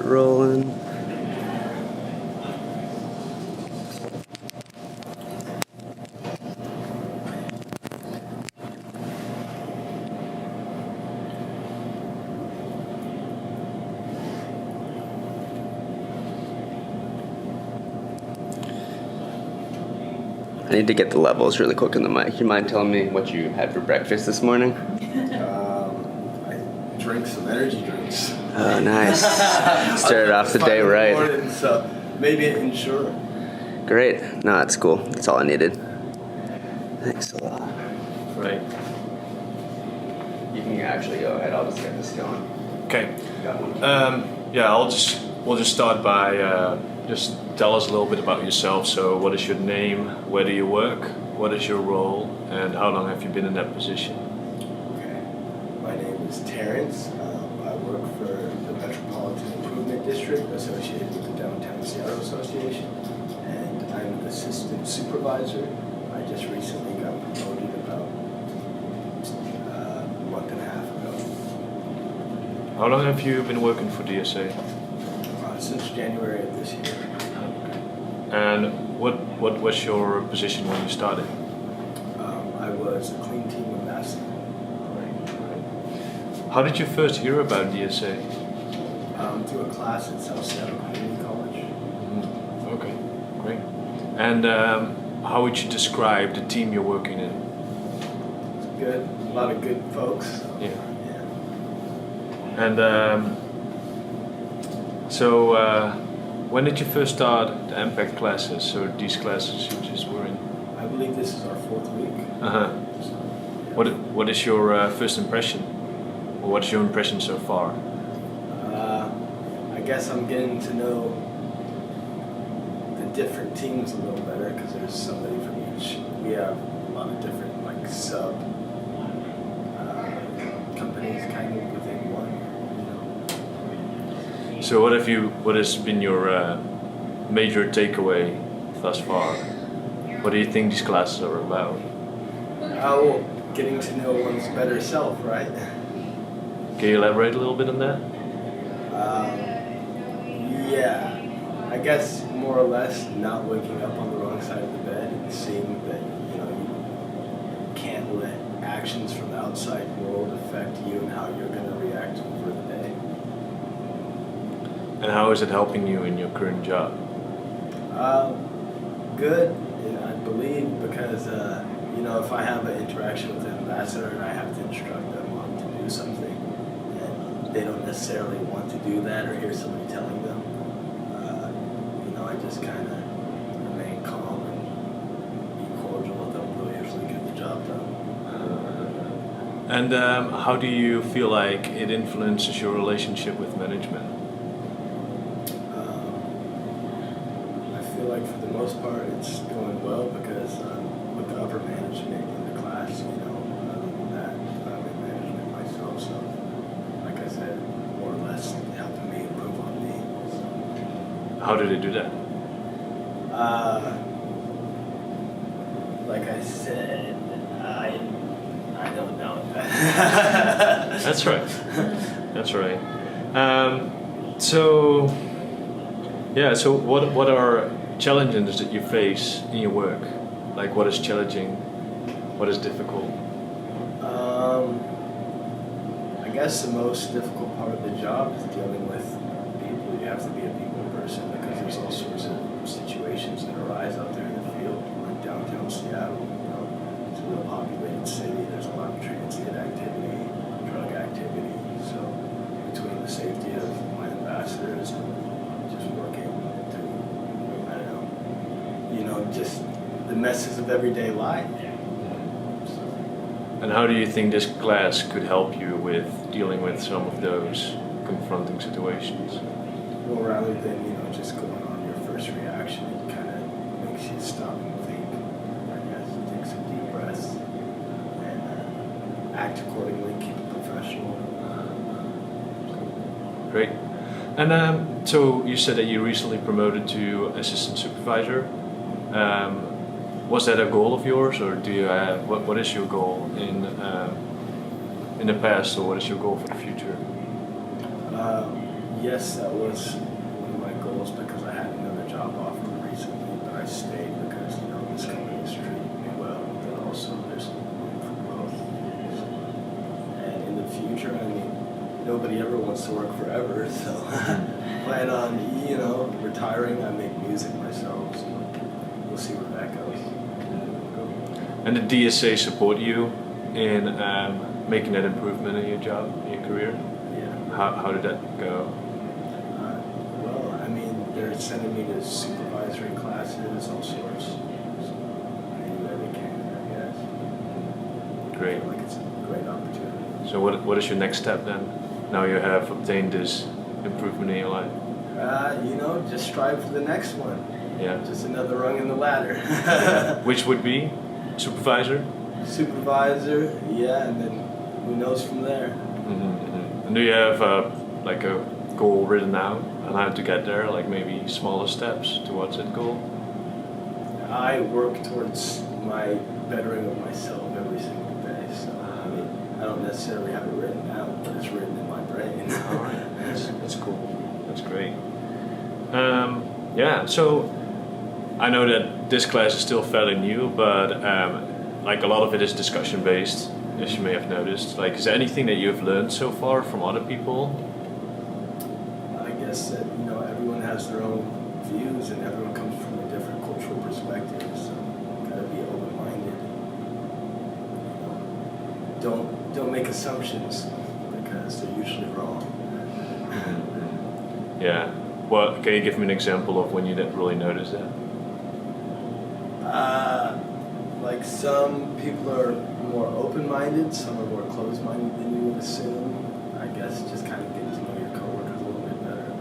rolling. I need to get the levels really quick in the mic. You mind telling me what you had for breakfast this morning? I drank some energy drinks. Oh, nice. Started off the day right. Morning, so maybe an insurer. Great. No, that's cool. That's all I needed. Thanks a lot. Right. You can actually go ahead. I'll just get this going. Okay. Got one. We'll just start by just tell us a little bit about yourself. So, what is your name? Where do you work? What is your role? And how long have you been in that position? Okay. My name is Terrence. I work for the Metropolitan Improvement District associated with the Downtown Seattle Association, and I'm an assistant supervisor. I just recently got promoted about a month and a half ago. How long have you been working for DSA? Since January of this year. And what was your position when you started? I was a clean team ambassador. How did you first hear about DSA? Through a class at South Seattle Community College. Okay, great. And how would you describe the team you're working in? It's good. A lot of good folks. Yeah. Yeah. And so, when did you first start the MPACT classes? So these classes you just were in? I believe this is our 4th week. Uh-huh. So, What is your first impression? Or what is your impression so far? I guess I'm getting to know the different teams a little better because there's somebody from each. We have a lot of different sub companies kind of within one. So what has been your major takeaway thus far? What do you think these classes are about? Well, getting to know one's better self, right? Can you elaborate a little bit on that? Yeah, I guess more or less not waking up on the wrong side of the bed and seeing that you can't let actions from the outside world affect you and how you're going to react for the day. And how is it helping you in your current job? Good, I believe, because if I have an interaction with an ambassador and I have to instruct them on to do something, and they don't necessarily want to do that or hear somebody telling them, I just kind of remain calm and be cordial with them. We'll usually get the job done. And how do you feel like it influences your relationship with management? I feel like for the most part it's going well because with the upper management in the class, other than that, I'm in management myself, so like I said, more or less helping me improve on me. So. How do they do that? Like I said, I don't know. That's right. That's right. So what are challenges that you face in your work? Like what is challenging? What is difficult? I guess the most difficult part of the job is dealing with people. You have to be a people person because there's all sorts of situations that arise out there in the field, like downtown Seattle. It's a real populated city. There's a lot of transit activity, drug activity. So between the safety of my ambassadors and just working to, just the messes of everyday life. So. And how do you think this class could help you with dealing with some of those confronting situations? Well, rather than, just going on your first reaction, it kind of makes you stop and think, I guess, take some deep breaths and act accordingly, keep it professional. Great. And so you said that you recently promoted to assistant supervisor. Was that a goal of yours, or do you have, what is your goal in the past, or what is your goal for the future? guess that was one of my goals because I had another job offer recently, but I stayed because, this company is treating me well, but also there's room for growth. And in the future, nobody ever wants to work forever, so plan on, retiring. I make music myself, so we'll see where that goes. And did DSA support you in making that improvement in your job, in your career? Yeah. How did that go? Well, they're sending me to supervisory classes, all sorts. So anywhere they can, I guess. Great. I feel like it's a great opportunity. So what is your next step then? Now you have obtained this improvement in your life. Just strive for the next one. Yeah. Just another rung in the ladder. Which would be supervisor? Supervisor, yeah, and then who knows from there. And do you have a goal written out on how to get there, like maybe smaller steps towards that goal? I work towards my bettering of myself every single day, so I don't necessarily have it written out, but it's written in my brain. All right, that's cool. That's great. So I know that this class is still fairly new, but a lot of it is discussion based, as you may have noticed. Is there anything that you've learned so far from other people? I guess that everyone has their own views, and everyone comes from a different cultural perspective. So gotta be open-minded. Don't make assumptions because they're usually wrong. Yeah. Well, can you give me an example of when you didn't really notice that? Some people are more open-minded, some are more closed-minded than you would assume. I guess just kind of getting to know your coworkers a little bit better.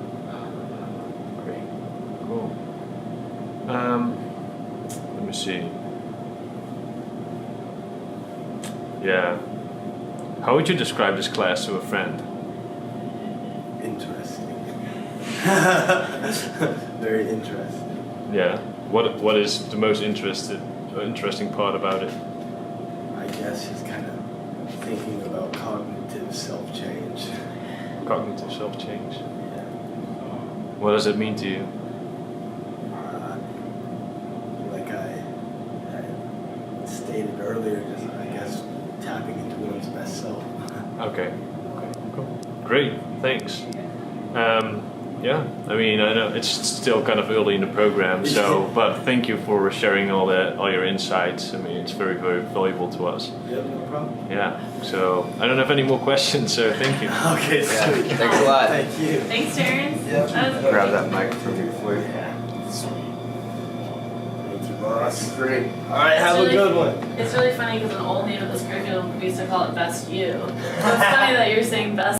Great. Cool. Let me see. Yeah. How would you describe this class to a friend? Interesting. Very interesting. Yeah. What is the most interesting part about it? I guess just kind of thinking about cognitive self-change. Cognitive self-change. Yeah. What does it mean to you? Like I stated earlier, just I guess tapping into one's best self. Okay. Cool. Great. Thanks. I know it's still kind of early in the program, but thank you for sharing all your insights. It's very, very valuable to us. Yeah, no problem. Yeah. So I don't have any more questions, so thank you. Okay, sweet. Thanks a lot. Thank you. Thanks, Terrence. Yeah. That was Grab that mic from you, Floyd. Thank you, boss. Great. All right, have a good one. It's really funny because an old name of this curriculum, we used to call it Best You. So it's funny that you're saying Best